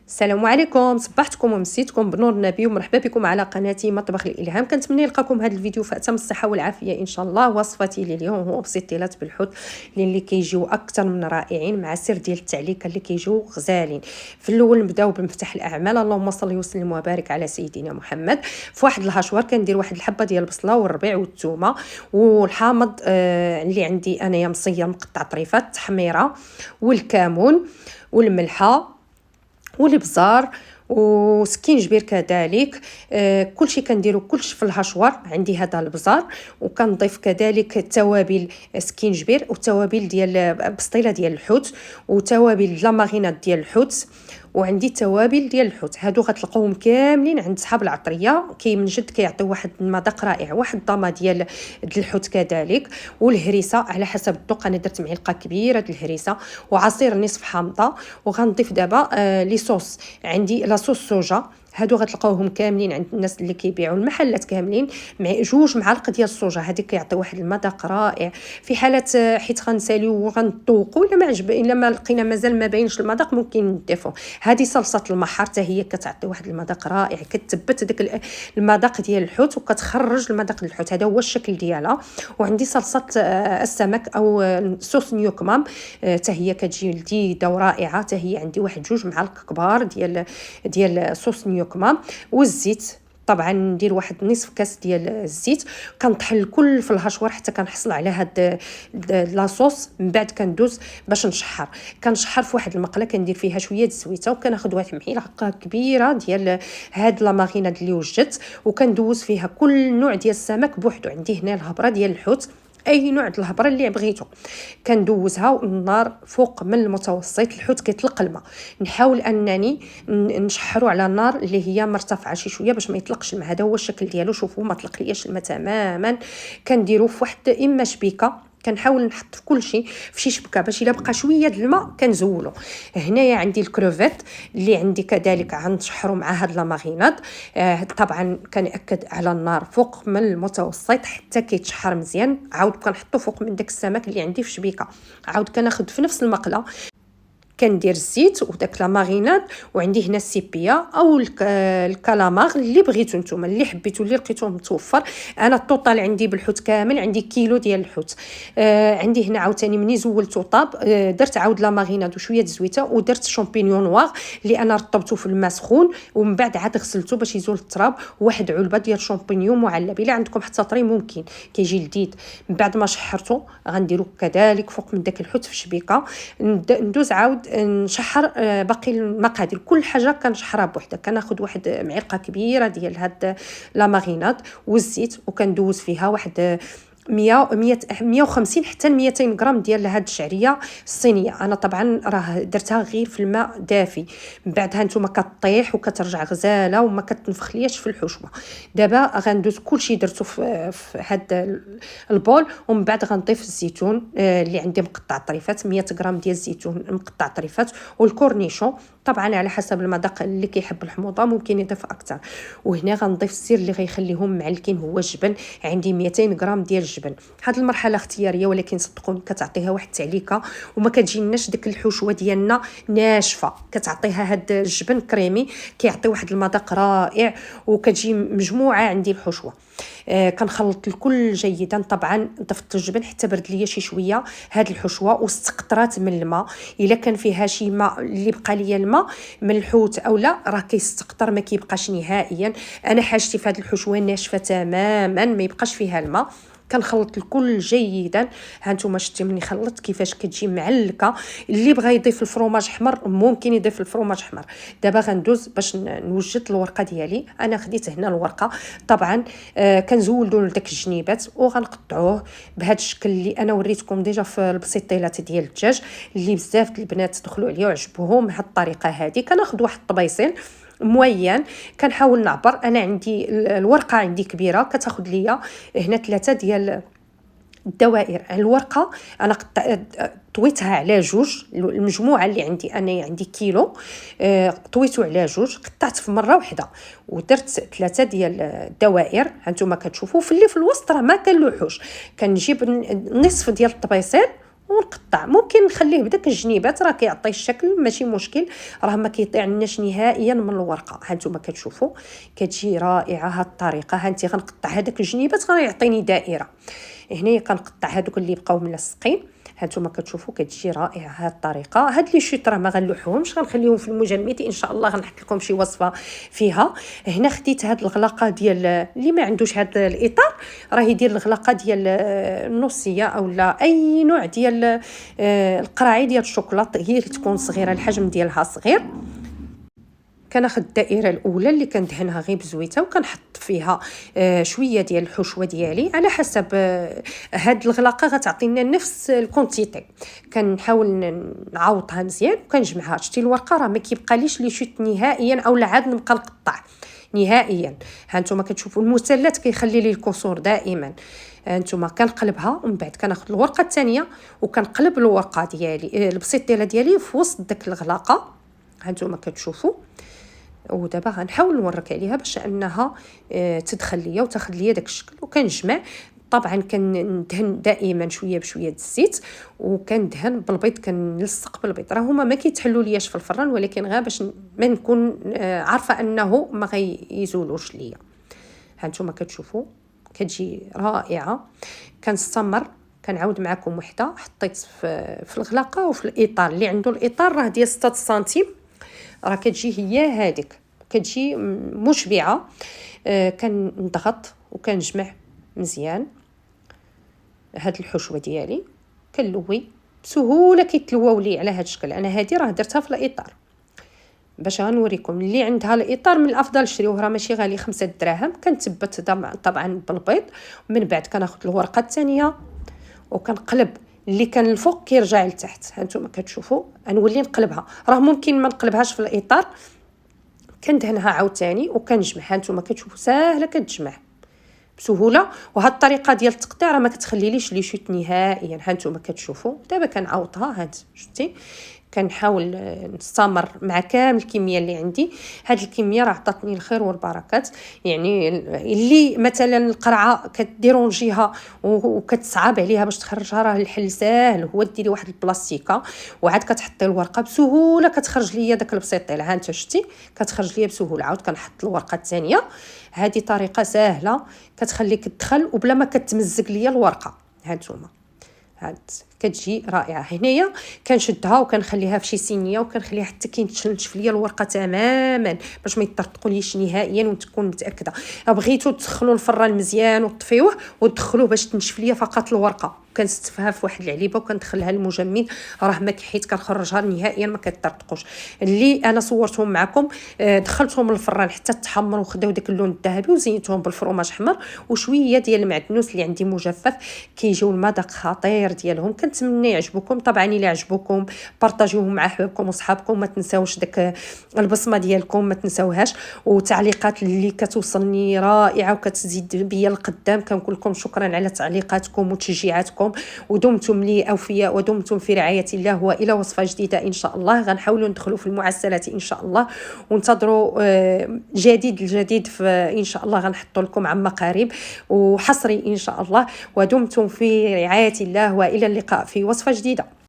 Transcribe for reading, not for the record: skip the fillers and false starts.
السلام عليكم، صبحتكم ومسيتكم بنور النبي ومرحبا بكم على قناتي مطبخ الالهام. كنتمنى نلقاكم هذا الفيديو في اتم الصحه والعافيه ان شاء الله. وصفتي لليوم هو بسيطيلات بالحوت اللي كيجيو اكثر من رائعين مع سر ديال التعليكه اللي كيجيو غزالين. في الاول نبداو بمفتاح الاعمال، اللهم صل وسلم وبارك على سيدنا محمد. في واحد الهشوار كندير واحد الحبه ديال البصله والربيع والثومه والحامض اللي عندي انايا مصيه مقطع طريفات تحميره والكمون والملحه والبزار وسكينجبير كذلك. كلشي كنديرو كلشي في الهشوار. عندي هذا البزار وكنضيف كذلك التوابل سكينجبير والتوابل ديال بسطيله ديال الحوت وتوابل لاماريناد ديال الحوت وعندي التوابل ديال الحوت. هادو غتلقاوهم كاملين عند صحاب العطريه، من جد كيعطيو واحد المذاق رائع. واحد الضامه ديال الحوت كذلك والهريسه على حسب الذوق. انا درت معلقه كبيره ديال الهريسه وعصير نصف حامضه. وغنضيف دابا لي صوص. عندي لاصوص صوجا، هادو غتلقاوهم كاملين عند الناس اللي كيبيعوا المحلات كاملين. مع 2 معالق ديال الصوجا، هذه كيعطي واحد المذاق رائع. في حاله حيت غنساليو وغنطوقوا الا ما عجب الا ما لقينا مازال ما باينش المذاق ممكن نضيفوا هذه صلصه المحار، حتى هي كتعطي واحد المذاق رائع، كتثبت داك المذاق ديال الحوت وكتخرج المذاق ديال الحوت. هذا هو الشكل ديالها. وعندي صلصه السمك او صوص نيوكمام، حتى هي كتجي لذيذه ورائعه. حتى هي عندي واحد 2 معالق كبار ديال صوص نيوكمام والزيت. طبعا ندير واحد نصف كاس ديال الزيت. كنطحن الكل في الهشوار حتى كنحصل على هاد لاصوص. من بعد كندوز باش كنشحر في واحد المقله، كندير فيها شويه الزويته وكناخذ واحد معلقه كبيره ديال هاد لا ماريناد اللي وجدت وكندوز فيها كل نوع ديال السمك بوحدو. عندي هنا الهبره ديال الحوت، اي نوع د الهبره اللي بغيتو كندوزها النار فوق من المتوسط. الحوت كيطلق الماء، نحاول انني نشحرو على النار اللي هي مرتفعه شي شويه باش ما يطلقش الماء. هذا هو الشكل ديالو. شوفوا ما طلق لياش الماء تماما. كنديرو في واحد اما شبيكه، كنحاول نحط في كل شيء في شي شبكه باش الا بقى شويه د الماء كنزولو. هنايا عندي الكروفيت اللي عندي كذلك غنشحرو مع هاد لا ماريناد. طبعا كنأكد على النار فوق من المتوسط حتى كيتشحر مزيان. عاود كنحطو فوق من داك السمك اللي عندي في شبيكه. عاود كناخذ في نفس المقله كندير الزيت وداك لا ماريناد. وعندي هنا السيبيا او الكالامار اللي بغيتو نتوما، اللي حبيتو اللي لقيتوه متوفر. انا الطوطال عندي بالحوت كامل عندي كيلو ديال الحوت. عندي هنا عاوتاني مني زولتو طاب درت عاود لا ماريناد وشويه الزويته ودرت شامبينيون نوار اللي انا رطبته في الماء سخون ومن بعد عاد غسلته باش يزول التراب. وواحد علبه ديال شامبينيون معلب، الا عندكم حتى طري ممكن كيجي لذيذ. من بعد ما شحرته غنديرو كذلك فوق من داك الحوت في شبيكه. ندوز عاود نشحر باقي المقادير. كل حاجه كنشحرها بوحدها. كناخذ واحد معلقه كبيره ديال هاد لا ماريناد والزيت وكندوز فيها واحد 150 حتى 200 غرام ديال هاد الشعريه الصينيه. انا طبعا راه درتها غير في الماء دافي. من بعدها نتوما كطيح وكترجع غزاله وما كتنفخلياش في الحشوه. دابا غندوز كلشي درتو في هاد البول. ومن بعد غنضيف الزيتون اللي عندي مقطع طريفات، 100 غرام ديال الزيتون مقطع طريفات والكورنيشون. طبعا على حسب المذاق، اللي كيحب الحموضه ممكن يضيف اكثر. وهنا غنضيف السر اللي غيخليهم معلكين هو الجبن. عندي 200 غرام ديال الجبن. هذه المرحله اختياريه ولكن صدقوني كتعطيها واحد التعليكه وما كتجيناش ديك الحشوه ديالنا ناشفه. كتعطيها هاد الجبن كريمي كيعطي واحد المذاق رائع وكتجي مجموعه عندي الحشوه. كنخلط الكل جيدا. طبعا ضفت الجبن حتى برد ليا شي شويه هاد الحشوه واستقطرات من الماء. الا كان فيها شي ماء اللي بقى ليا الماء من الحوت او لا راه كيستقطر ما كيبقاش نهائيا. انا حاجتي في هاد الحشوه ناشفه تماما ما يبقاش فيها الماء. كنخلط الكل جيدا. هانتوما شتي مني خلطت كيفاش كتجي معلكه. اللي بغى يضيف الفرماج احمر ممكن يضيف الفرماج احمر. دابا غندوز باش نوجد الورقه ديالي. انا خديت هنا الورقه. طبعا كنزولدو لداك الجنيبات وغنقطعوه بهذا الشكل اللي انا وريتكم ديجا في البسيطيلات ديال الدجاج اللي بزاف البنات دخلوا عليه وعجبوهم. بهذه الطريقه هذه كناخذ واحد الطبيصين موين كنحاول نعبر. انا عندي الورقه عندي كبيره كتاخذ ليا هنا 3 ديال الدوائر. الورقه انا طويتها على 2. المجموعه اللي عندي انا عندي كيلو، طويته على 2 قطعت في مره واحده ودرت 3 ديال الدوائر. هانتوما كتشوفوا في اللي في الوسط راه ما كنلوحوش. كنجيب نصف ديال الطبيصير ونقطع. ممكن نخليه بداك الجنيبات، راه كيعطي الشكل ماشي مشكل، راه ما كيطيعناش نهائيا من الورقه. هانتوما كتشوفوا كتجي رائعه هاد الطريقه. هانتي غنقطع هذاك الجنيبات غيعطيني دائره. هنايا كنقطع هذوك اللي بقاو ملصقين. هانتوما كتشوفوا كتجي رائعه هاد الطريقه. هاد لي شوط راه ما غنلوحوهمش، غنخليهم في المجمد ان شاء الله. غنحط لكم شي وصفه فيها. هنا خديت هاد الغلاقه ديال اللي ما عندوش هاد الاطار، راه يدير الغلاقه ديال النصيه او لا اي نوع ديال القراعي ديال الشوكولاط، هي اللي تكون صغيره، الحجم ديالها صغير. كناخذ الدائره الاولى اللي كندهنها غير بزويته، وكنحط فيها شويه ديال الحشوه ديالي على حسب هاد الغلاقه غتعطينا نفس الكونتيتي. كنحاول نعوضها مزيان وكنجمعها. شتي الورقه راه ما كيبقاليش لي شوت نهائيا او لا عاد نبقى نقطع نهائيا. هانتوما كتشوفوا المثلث كيخلي لي الكسور دائما. هانتوما كنقلبها ومن بعد كناخذ الورقه الثانيه وكنقلب الورقه ديالي البسيطيله ديالي في وسط داك الغلاقه. هانتوما كتشوفوا. ودابا غنحاول نورك عليها باش انها تدخل ليا وتاخذ ليا داك الشكل. وكنجمع طبعا كندهن دائما شويه بشويه الزيت، وكندهن بالبيض، كنلصق بالبيض. راه هما ما كيتحلوا لياش في الفران، ولكن غير باش ما نكون عارفه انه ما غيزولوش ليا. هانتوما كتشوفوا كتجي رائعه. كنستمر كنعاود معكم وحده حطيت في الغلاقه وفي الاطار. اللي عنده الاطار راه ديال 6 سنتيم، راه كتجي هي هذيك، كتجي مشبعه. كنضغط وكنجمع مزيان هاد الحشوه ديالي. كنلوي بسهوله، كيتلواو لي على هاد الشكل. انا هادي راه درتها في الاطار باش غنوريكم. اللي عندها الاطار من الافضل شريوه، راه ماشي غالي 5 دراهم. كنتبت طبعا بالبيض. من بعد كناخذ الورقه الثانيه وكنقلب اللي كان الفوق كيرجع لتحت. هانتوما كتشوفوا غنولي نقلبها. راه ممكن ما نقلبهاش في الاطار، كندهنها عاوتاني وكنجمع. هانتوما كتشوفوا ساهله كتجمع بسهوله. وهاد الطريقه ديال التقطيع راه ما كتخليليش لي شوت نهائيا. هانتوما كتشوفوا دابا كنعوضها. هانت شفتي كنحاول نستمر مع كامل الكميه اللي عندي. هاد الكميه راه عطاتني الخير والبركات. يعني اللي مثلا القرعه كديرونجيها وكتصعب عليها باش تخرجها، راه الحل ساهل، هو ديري واحد البلاستيكه وعاد كتحطي الورقه بسهوله كتخرج ليا داك البسيطيل. ها انت شفتي كتخرج ليا بسهوله. عاود كنحط الورقه الثانيه. هذه طريقه سهله كتخليك تدخل وبلا ما كتمزق ليا الورقه. هانتوما هاد كتجي رائعه. هنايا كنشدها وكنخليها في شي صينيه وكنخليها حتى كينشف ليا الورقه تماما باش ما يطرطقوليش نهائيا. وتكون متاكده بغيتو تدخلوا الفران مزيان وتطفيوه وتدخلوه باش تنشف ليا فقط الورقه. كنستفها في واحد العليبه وكندخلها للمجمد، راه ما كحيت كنخرجها نهائيا ما كتطرطقوش. اللي انا صورتهم معكم دخلتهم للفران حتى تحمروا وخداو داك اللون الذهبي، وزينتهم بالفرماج احمر وشويه ديال المعدنوس اللي عندي مجفف. كيجيو المذاق خطير ديالهم. كنتمنى يعجبكم. طبعا الا عجبوكم بارطاجيوهم مع احبابكم وصحابكم. ما تنساوش داك البصمه ديالكم ما تنساوهاش، وتعليقات اللي كتوصلني رائعه وكتزيد بيا القدام. كنقول لكم شكرا على تعليقاتكم وتشجيعاتكم. ودمتم لي اوفياء ودمتم في رعايه الله. والى وصفه جديده ان شاء الله. غنحاولوا ندخلوا في المعسلات ان شاء الله، وانتظروا الجديد ان شاء الله. غنحط لكم عما قريب وحصري ان شاء الله. ودمتم في رعايه الله، والى اللقاء في وصفه جديده.